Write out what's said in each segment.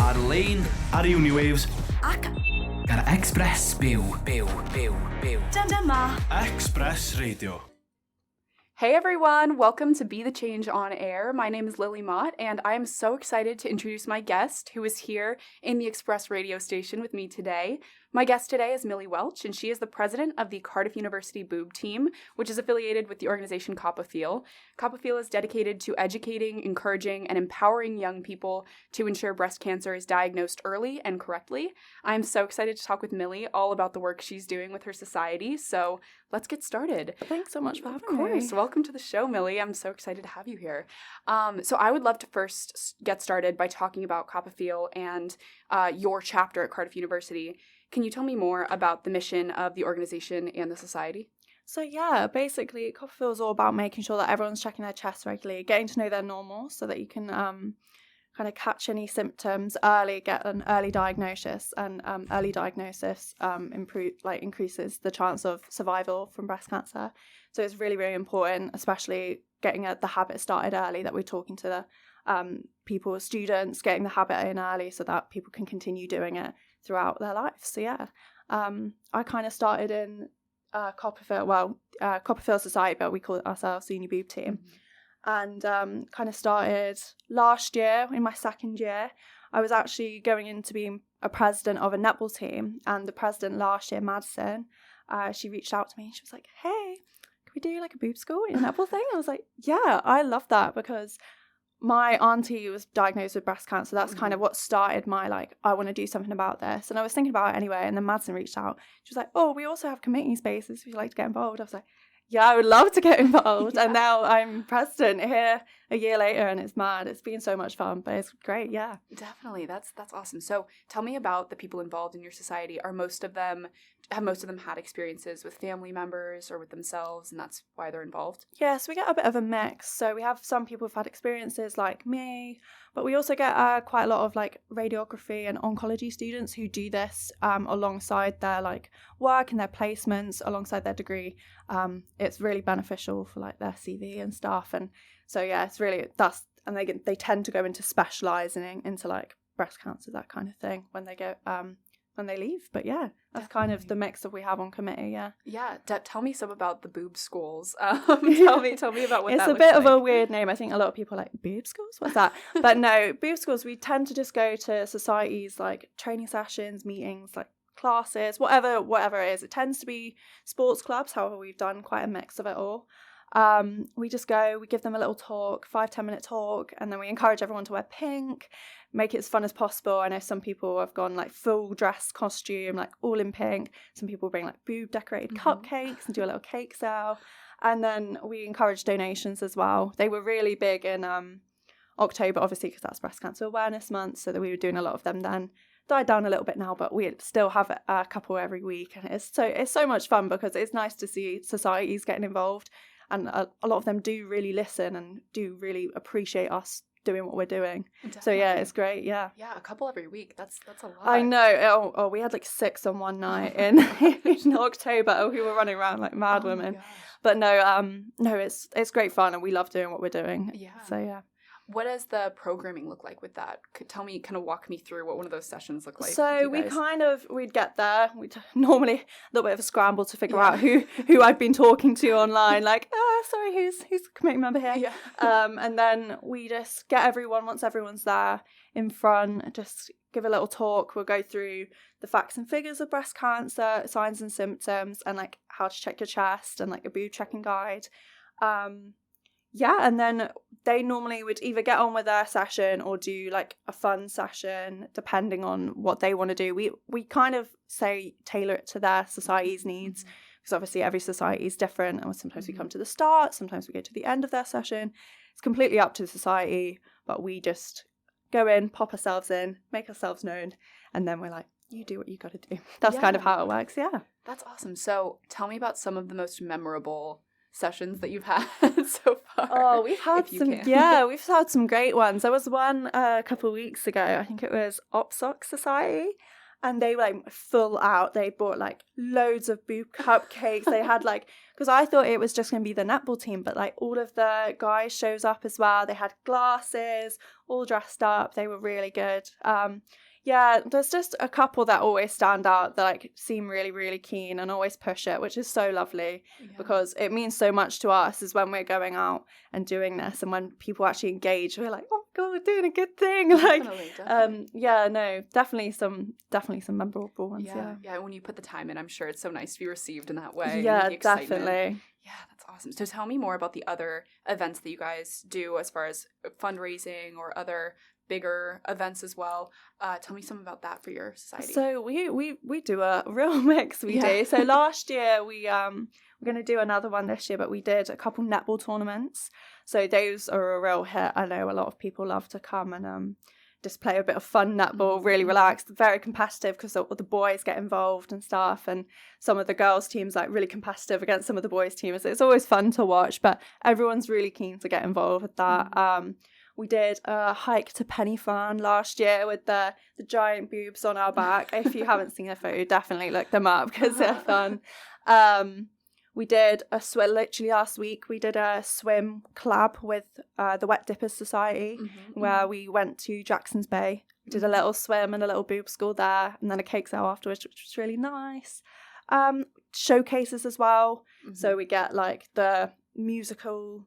ar lein, ar Uniwaves, ac ar Express Byw. Dyma Express Radio. Hey everyone, welcome to Be the Change on Air. My name is Lily Mott, and I am so excited to introduce my guest who is here in the Express radio station with me today. My guest today is Millie Welch, and she is the president of the Cardiff University Boob Team, which is affiliated with the organization COPAFEEL. COPAFEEL is dedicated to educating, encouraging, and empowering young people to ensure breast cancer is diagnosed early and correctly. I'm so excited to talk with Millie all about the work she's doing with her society, so let's get started. Thanks so much for having me. Of course. Welcome to the show, Millie. I'm so excited to have you here. So I would love to first get started by talking about COPAFEEL and your chapter at Cardiff University. Can you tell me more about the mission of the organization and the society? So yeah, basically COPAFEEL is all about making sure that everyone's checking their chest regularly, getting to know their normal so that you can kind of catch any symptoms early, get an early diagnosis, and early diagnosis increases the chance of survival from breast cancer. So it's really, really important, especially getting the habit started early, that we're talking to the students, getting the habit in early so that people can continue doing it throughout their lives. So yeah, I kind of started in COPAFEEL Society, but we call it ourselves the Uni Boob Team. And kind of started last year, in my second year. I was actually going into being a president of a netball team, and the president last year, Madison, she reached out to me and she was like, hey, can we do like a boob school in a netball thing? I was like, yeah, I love that, because my auntie was diagnosed with breast cancer. That's kind of what started my I want to do something about this. And I was thinking about it anyway, and then Madison reached out. She was like, oh, we also have committee spaces if you'd like to get involved. I was like, yeah, I would love to get involved. Yeah. And now I'm president here a year later, and it's mad. It's been so much fun, but it's great, yeah. Definitely. That's awesome. So tell me about the people involved in your society. Have most of them had experiences with family members or with themselves, and that's why they're involved? Yeah, so we get a bit of a mix. So we have some people who've had experiences like me, but we also get quite a lot of radiography and oncology students who do this alongside their work and their placements, alongside their degree. It's really beneficial for their CV and stuff. And so yeah, it's really and they tend to go into specialising into breast cancer, that kind of thing, when they go when they leave. But yeah, that's Definitely. Kind of the mix that we have on committee. Yeah. Tell me some about the boob schools. Tell me about what it's that looks like. It's a bit of a weird name. I think a lot of people are like, boob schools, what's that? But no, boob schools, we tend to just go to societies, training sessions, meetings, classes, whatever it is. It tends to be sports clubs. However, we've done quite a mix of it all. We just go, we give them a little talk, 5-10 minute talk, and then we encourage everyone to wear pink, make it as fun as possible. I know some people have gone full dress costume, all in pink. Some people bring boob decorated cupcakes and do a little cake sale. And then we encourage donations as well. They were really big in October, obviously, because that's Breast Cancer Awareness Month, so that we were doing a lot of them then. Died down a little bit now, but we still have a couple every week, and it's so much fun, because it's nice to see societies getting involved. And a lot of them do really listen and do really appreciate us doing what we're doing. Definitely. So yeah, it's great. Yeah, a couple every week. That's a lot. I know. Oh, we had 6 on one night in October. Oh, we were running around like mad women. But no, it's great fun, and we love doing what we're doing. Yeah. So yeah. What does the programming look like with that? Tell me, kind of walk me through what one of those sessions look like. So we'd get there. We'd normally a little bit of a scramble to figure out who I'd been talking to online. Sorry, who's the committee member here? Yeah. And then we just get everyone, once everyone's there in front, just give a little talk. We'll go through the facts and figures of breast cancer, signs and symptoms, and how to check your chest, and a boob checking guide. And then they normally would either get on with their session or do a fun session, depending on what they want to do. We kind of tailor it to their society's needs, because obviously every society is different, and sometimes we come to the start, sometimes we go to the end of their session. It's completely up to the society, but we just go in, pop ourselves in, make ourselves known, and then we're like, you do what you got to do. That's kind of how it works. Yeah, that's awesome. So tell me about some of the most memorable sessions that you've had so far. Oh, we've had some. Yeah, we've had some great ones. There was one a couple of weeks ago. I think it was OPSOC Society. and they were like full out. They bought like loads of boob cupcakes. They had like, because I thought it was just going to be the netball team, but like all of the guys shows up as well. They had glasses, all dressed up. They were really good. Yeah, there's just a couple that always stand out that like seem really, really keen and always push it, which is so lovely because it means so much to us is when we're going out and doing this, and when people actually engage, we're like, oh my God, we're doing a good thing. Definitely. Yeah, no, definitely some memorable ones. Yeah. When you put the time in, I'm sure it's so nice to be received in that way. Yeah, definitely. Yeah, that's awesome. So tell me more about the other events that you guys do as far as fundraising or other bigger events as well. Tell me some about that for your society. So we do a real mix. We do. So last year we're going to do another one this year, but we did a couple netball tournaments. So those are a real hit. I know a lot of people love to come and just play a bit of fun netball, really relaxed, very competitive because the boys get involved and stuff, and some of the girls teams like really competitive against some of the boys teams. It's always fun to watch, but everyone's really keen to get involved with that. We did a hike to Penny Farm last year with the giant boobs on our back. If you haven't seen a photo, definitely look them up because they're fun. We did a swim, literally last week, we did a swim collab with the Wet Dippers Society where we went to Jackson's Bay. We did a little swim and a little boob school there, and then a cake sale afterwards, which was really nice. Showcases as well. So we get like the musical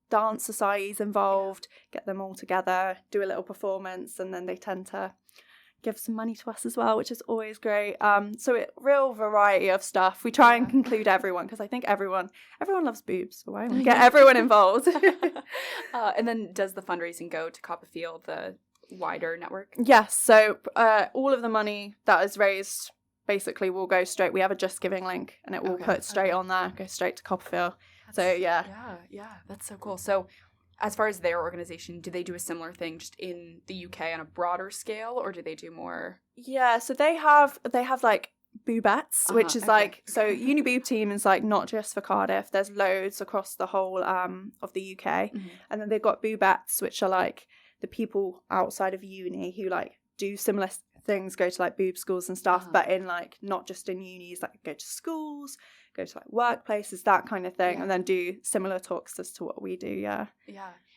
dance societies involved, get them all together, do a little performance, and then they tend to give some money to us as well, which is always great. So real variety of stuff. We try and conclude everyone because I think everyone loves boobs, so why don't we get everyone involved? And then does the fundraising go to Copperfield, the wider network? Yes, so all of the money that is raised basically will go straight. We have a Just Giving link and it will put straight on there, go straight to Copperfield. Yeah, that's so cool. So as far as their organization, do they do a similar thing just in the UK on a broader scale, or do they do more? Yeah, so they have like boobettes, which is so Uni Boob Team is like not just for Cardiff. There's loads across the whole of the UK, and then they've got boobettes, which are like the people outside of uni who like do similar things, go to like boob schools and stuff, but in like not just in unis, like go to schools, go to like workplaces, that kind of thing, and then do similar talks as to what we do. Yeah,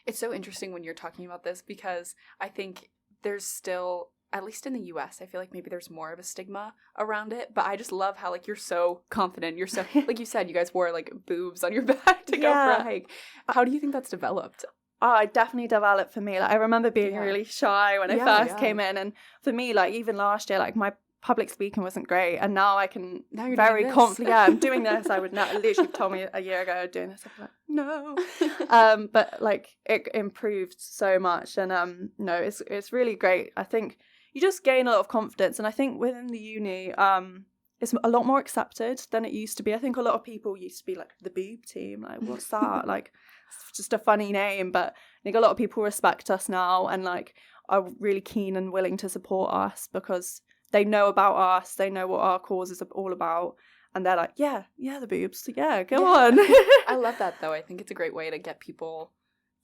it's so interesting when you're talking about this because I think there's still, at least in the US, I feel like maybe there's more of a stigma around it, but I just love how like you're so confident, you're so like you said, you guys wore like boobs on your back to go for a hike. How do you think that's developed? Oh, it definitely developed for me. Like I remember being really shy when I first came in, and for me, like even last year, like my public speaking wasn't great, and now I can very confidently. Yeah, I'm doing this. I would not literally told me a year ago doing this. I'm like, no, but like it improved so much, and no, it's really great. I think you just gain a lot of confidence, and I think within the uni, it's a lot more accepted than it used to be. I think a lot of people used to be like the boob team, like what's that? Like it's just a funny name, but I think a lot of people respect us now and like are really keen and willing to support us because they know about us, they know what our cause is all about, and they're like, yeah, the boobs, go on. I love that though. I think it's a great way to get people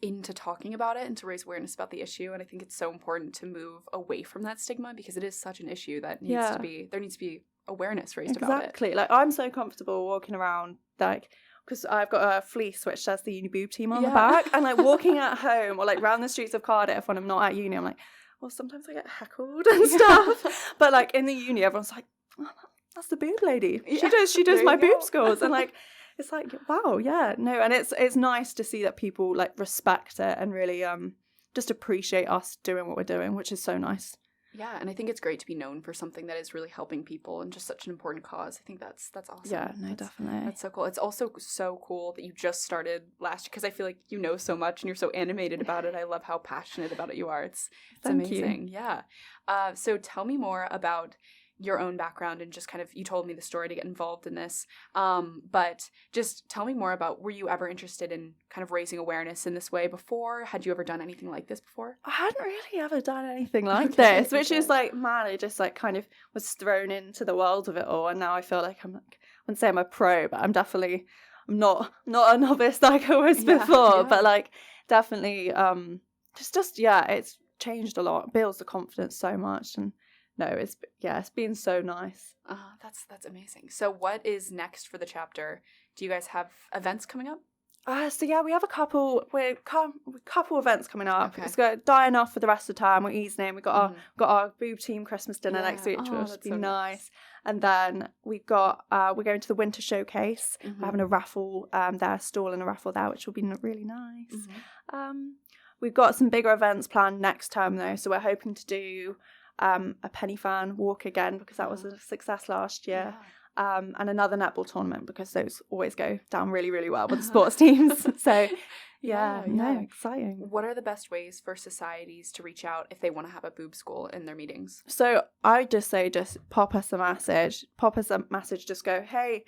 into talking about it and to raise awareness about the issue, and I think it's so important to move away from that stigma because it is such an issue that needs to be, there needs to be awareness raised about it. Exactly. Like I'm so comfortable walking around like because I've got a fleece which says the Uni Boob Team on the back, and like walking at home or like round the streets of Cardiff when I'm not at uni, I'm like, well, sometimes I get heckled and stuff, but like in the uni everyone's like, oh, that's the boob lady, she does my boob schools, and like it's like, wow, and it's nice to see that people like respect it and really just appreciate us doing what we're doing, which is so nice. Yeah, and I think it's great to be known for something that is really helping people and just such an important cause. I think that's awesome. Yeah, no, definitely. That's so cool. It's also so cool that you just started last year because I feel like you know so much and you're so animated about it. I love how passionate about it you are. It's amazing. You. Yeah. So tell me more about your own background and just kind of, you told me the story to get involved in this, but just tell me more about, were you ever interested in kind of raising awareness in this way before? Had you ever done anything like this before? I hadn't really ever done anything like this, which is like, man, I just like kind of was thrown into the world of it all, and now I feel like I'm like, I wouldn't say I'm a pro, but I'm not a novice like I was before, but like definitely it's changed a lot, builds the confidence so much, and no, it's been so nice. That's amazing. So what is next for the chapter? Do you guys have events coming up? So yeah, we have a couple events coming up. Okay. It's dying off for the rest of the time. We're easing in. We've got our boob team Christmas dinner next week, which will be so nice. And then we're going to the winter showcase. We're having a raffle there, stall and a raffle there, which will be really nice. We've got some bigger events planned next term though, so we're hoping to do a penny fan walk again, because that was a success last year. And another netball tournament, because those always go down really, really well with the sports teams. So, exciting. What are the best ways for societies to reach out if they want to have a boob school in their meetings? So I just say, just pop us a message. Just go, hey,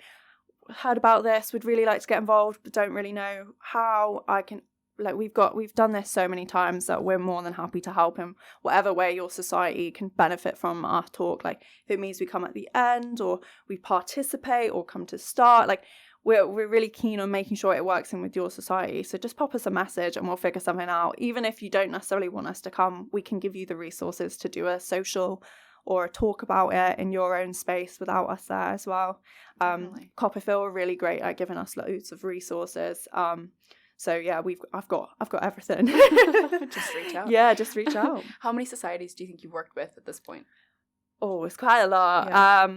heard about this, would really like to get involved, but don't really know how. I can, like, we've done this so many times that we're more than happy to help in whatever way your society can benefit from our talk. Like, if it means we come at the end, or we participate, or come to start, like, we're really keen on making sure it works in with your society. So just pop us a message and we'll figure something out. Even if you don't necessarily want us to come, we can give you the resources to do a social or a talk about it in your own space without us there as well. Copperfield are really great at giving us loads of resources. So yeah, I've got everything. Just reach out. Yeah, just reach out. How many societies do you think you've worked with at this point? Oh, it's quite a lot. Yeah.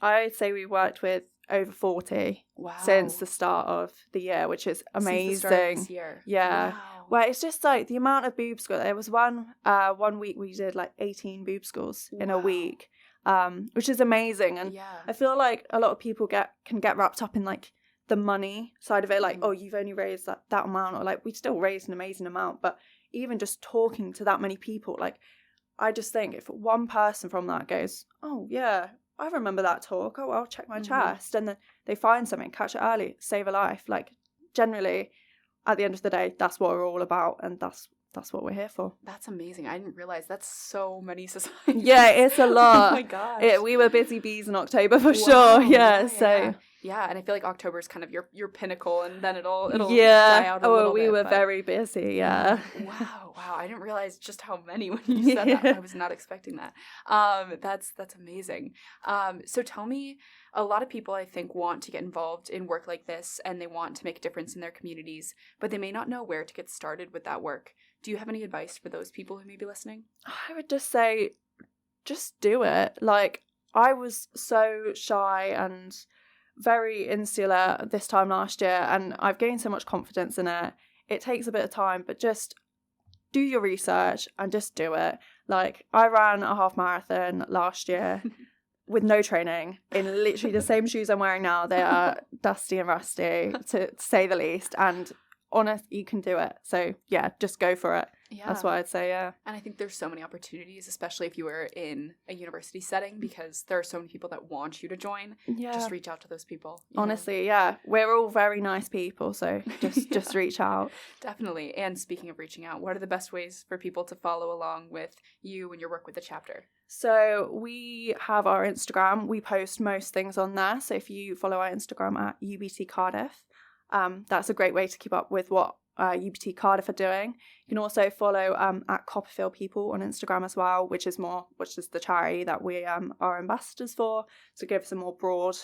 I'd say we worked with over 40 since the start of the year, which is amazing. Since the start of this year. Yeah. Wow. Well, it's just like the amount of boob schools. There was one week we did like 18 boob schools in a week, which is amazing. And I feel like a lot of people can get wrapped up in like the money side of it, like, oh, you've only raised that amount, or like, we still raised an amazing amount, but even just talking to that many people, like, I just think if one person from that goes, oh yeah, I remember that talk, oh, I'll check my chest, and then they find something, catch it early, save a life, like, generally at the end of the day, that's what we're all about, and that's what we're here for. That's amazing. I didn't realize that's so many societies. Yeah, it's a lot. Oh my gosh. We were busy bees in October for sure. Yeah, so. Yeah, and I feel like October is kind of your pinnacle, and then it'll die out a little bit. We were very busy, yeah. Wow, I didn't realize just how many when you said that. I was not expecting that. That's amazing. So tell me, a lot of people I think want to get involved in work like this, and they want to make a difference in their communities, but they may not know where to get started with that work. Do you have any advice for those people who may be listening? I would just say, just do it. Like, I was so shy and very insular this time last year, and I've gained so much confidence in it. It takes a bit of time, but just do your research and just do it. Like, I ran a half marathon last year with no training, in literally the same shoes I'm wearing now. They are dusty and rusty, to say the least, and honest, you can do it. So yeah, just go for it. Yeah. That's what I'd say, yeah. And I think there's so many opportunities, especially if you were in a university setting, because there are so many people that want you to join. Yeah. Just reach out to those people. Honestly, yeah. We're all very nice people, so just reach out. Definitely. And speaking of reaching out, what are the best ways for people to follow along with you and your work with the chapter? So we have our Instagram. We post most things on there. So if you follow our Instagram at UBT Cardiff, that's a great way to keep up with what UBT Cardiff are doing. You can also follow at Copperfield People on Instagram as well, which is the charity that we are ambassadors for. So give us a more broad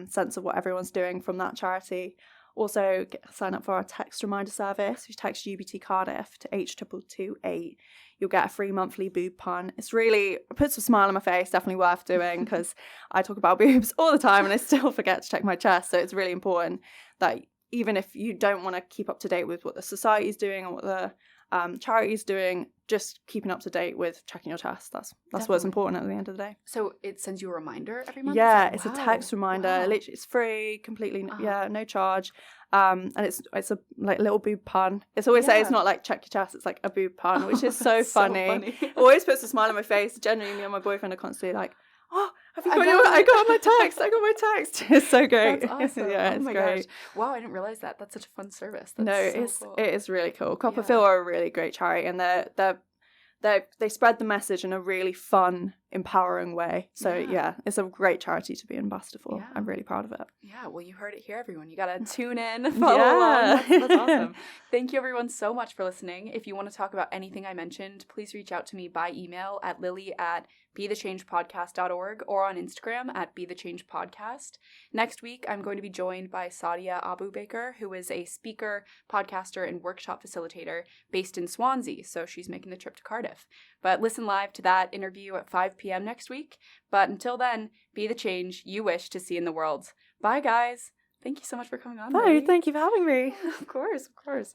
sense of what everyone's doing from that charity. Also, sign up for our text reminder service. If you text UBT Cardiff to H228, you'll get a free monthly boob pun. It puts a smile on my face, definitely worth doing, because I talk about boobs all the time and I still forget to check my chest. So it's really important that even if you don't want to keep up to date with what the society is doing or what the charity is doing, just keeping up to date with checking your chest. That's what's important at the end of the day. So it sends you a reminder every month? Yeah, it's a text reminder. Wow. Literally, it's free, completely, no charge. And it's a like little boob pun. It's always say it's not like check your chest, it's like a boob pun, which is so funny. It always puts a smile on my face. Generally, me and my boyfriend are constantly like, oh, I got my text. It's so great. That's awesome. Yeah, it's great. Gosh. Wow, I didn't realize that. That's such a fun service. Cool. It is really cool. Copperfield are a really great charity, and they spread the message in a really fun, empowering way. So yeah, it's a great charity to be an ambassador for. Yeah. I'm really proud of it. Yeah, well, you heard it here, everyone. You got to tune in, follow along. That's awesome. Thank you, everyone, so much for listening. If you want to talk about anything I mentioned, please reach out to me by email at lily@bethechangepodcast.org or on Instagram at bethechangepodcast. Next week, I'm going to be joined by Sadia Abu Baker, who is a speaker, podcaster, and workshop facilitator based in Swansea, so she's making the trip to Cardiff. But listen live to that interview at 5 p.m. next week. But until then, be the change you wish to see in the world. Bye, guys. Thank you so much for coming on. Bye. Thank you for having me. Of course, of course.